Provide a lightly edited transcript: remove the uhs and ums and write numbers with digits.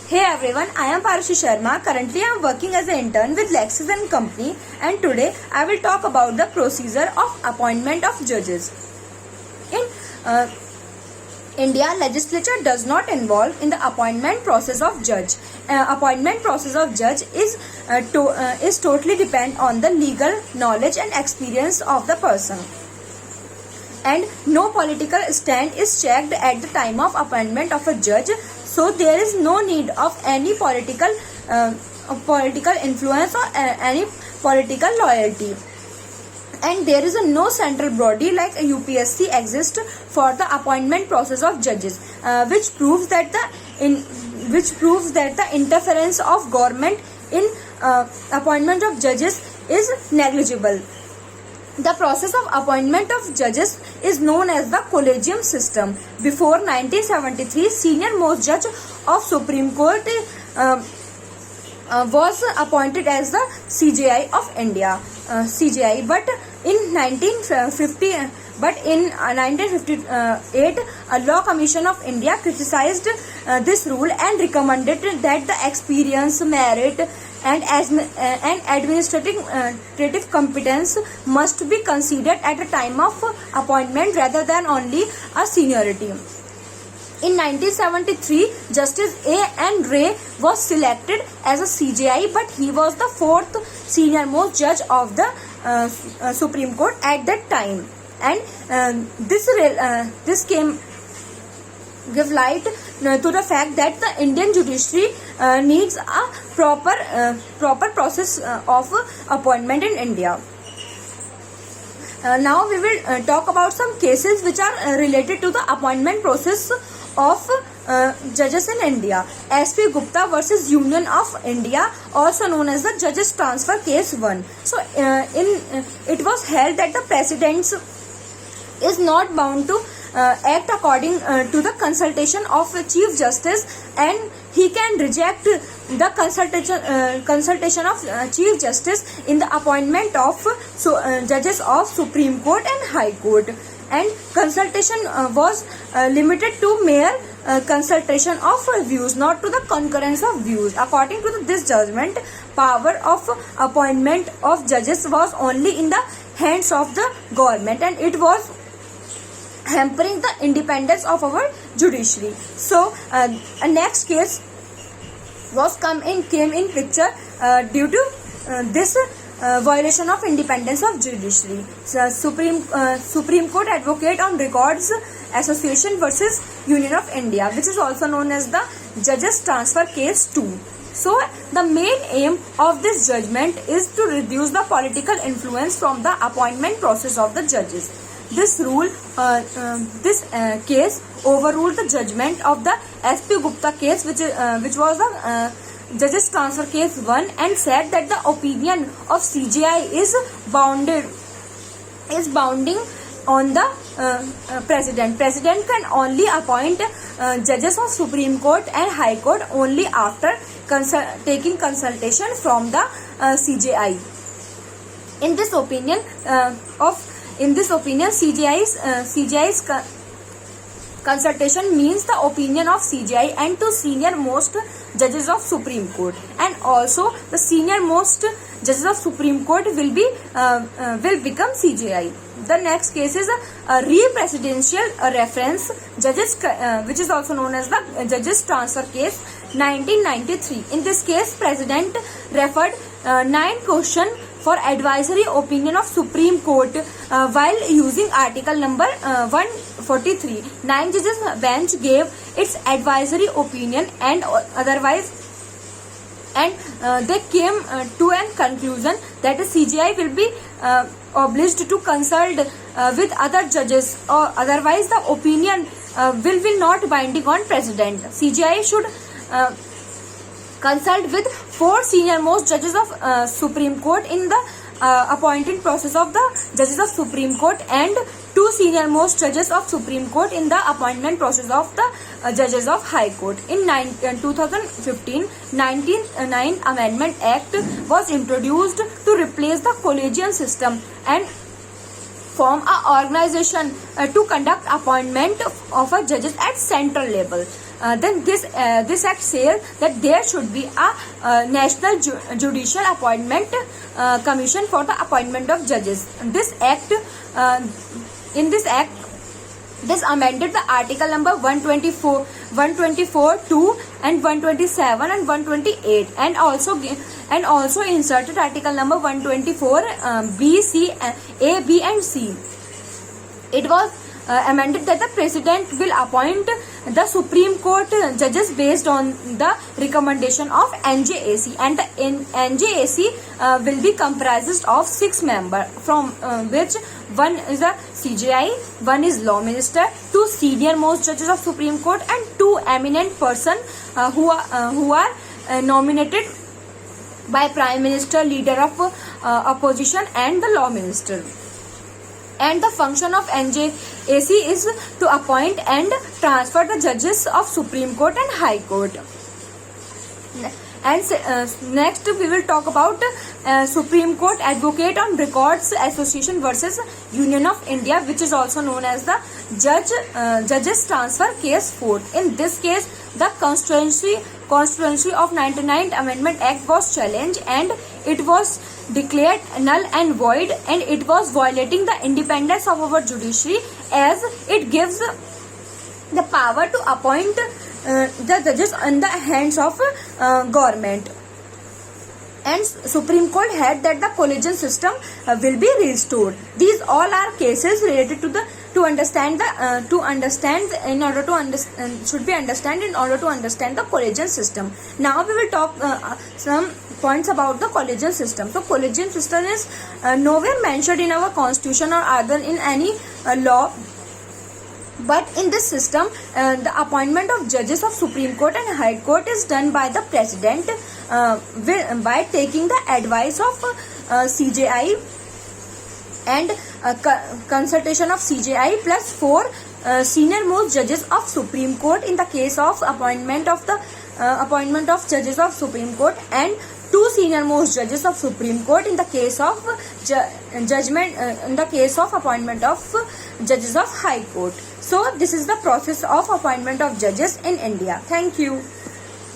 Hey everyone, I am Parushi Sharma. Currently I am working as an intern with Lexis and Company, and today I will talk about the procedure of appointment of judges. In India, legislature does not involve in the appointment process of judge. Appointment process of judge is totally depend on the legal knowledge and experience of the person. And no political stand is checked at the time of appointment of a judge, so there is no need of any political influence or any political loyalty. And there is no central body like a UPSC exists for the appointment process of judges, which proves that the interference of government in appointment of judges is negligible. The process of appointment of judges is known as the collegium system. Before 1973, senior most judge of Supreme Court was appointed as the CJI of India, CJI. But in 1958, a Law Commission of India criticized this rule and recommended that the experience, merit, and administrative competence must be considered at the time of appointment rather than only a seniority. In 1973, Justice A.N. Ray was selected as a CJI, but he was the fourth senior most judge of the Supreme Court at that time. And this came give light to the fact that the Indian judiciary needs a proper process of appointment in India. Now we will talk about some cases which are related to the appointment process of judges in India. S.P. Gupta versus Union of India, also known as the Judges Transfer Case 1. So it was held that the President is not bound to act according to the consultation of Chief Justice, and he can reject the consultation of Chief Justice in the appointment of judges of Supreme Court and High Court. And consultation was limited to mere consultation of views, not to the concurrence of views. According to this judgment, power of appointment of judges was only in the hands of the government, and it was hampering the independence of our judiciary. So a next case came in picture due to this violation of independence of judiciary. So Supreme Court Advocate on Records Association versus Union of India, which is also known as the Judges Transfer Case 2. So the main aim of this judgment is to reduce the political influence from the appointment process of the judges. This case overruled the judgment of the S.P. Gupta case, which was the Judges Transfer Case 1, and said that the opinion of CJI is bounding on the President. President can only appoint judges of Supreme Court and High Court only after taking consultation from the CJI. In this opinion, CJI's consultation means the opinion of CJI and two senior most judges of Supreme Court, and also the senior most judges of Supreme Court will become CJI. The next case is a re-presidential reference judges, which is also known as the Judges Transfer Case 1993. In this case, President referred 9 questions for advisory opinion of Supreme Court while using article number 143. 9 judges bench gave its advisory opinion and they came to a conclusion that the CJI will be obliged to consult with other judges, or otherwise the opinion will not binding on President. CJI should consult with 4 senior most judges of Supreme Court in the appointing process of the judges of Supreme Court, and 2 senior most judges of Supreme Court in the appointment process of the judges of High Court. In 2015, 1909 Amendment Act was introduced to replace the collegium system and form an organization to conduct appointment of a judges at central level. then this act says that there should be a national judicial appointment commission for the appointment of judges. This amended the article number 124, 2 and 127 and 128, and also inserted article number 124 B, C, A, B and C. It was amended that the president will appoint the Supreme Court judges based on the recommendation of NJAC, and the NJAC will be comprised of 6 members, from which one is a CJI, one is law minister, 2 senior most judges of Supreme Court, and 2 eminent person who are nominated by Prime Minister, leader of opposition, and the law minister. And the function of NJAC is to appoint and transfer the judges of Supreme Court and High Court. And next we will talk about Supreme Court Advocate on Records Association versus Union of India, which is also known as the Judges Transfer Case 4. In this case, the constituency of 99th Amendment Act was challenged, and it was declared null and void, and it was violating the independence of our judiciary, as it gives the power to appoint the judges in the hands of government. And Supreme Court had that the collegial system will be restored. These all are cases related to the understand in order to understand the collegial system. Now we will talk some points about the collegial system. So collegial system is nowhere mentioned in our constitution or other in any law. But in this system, the appointment of judges of Supreme Court and High Court is done by the president by taking the advice of CJI and consultation of CJI plus 4 senior most judges of Supreme Court in the case of appointment of judges of Supreme Court, and 2 senior most judges of Supreme Court in the case of appointment of judges of High Court. So this is the process of appointment of judges in India. Thank you.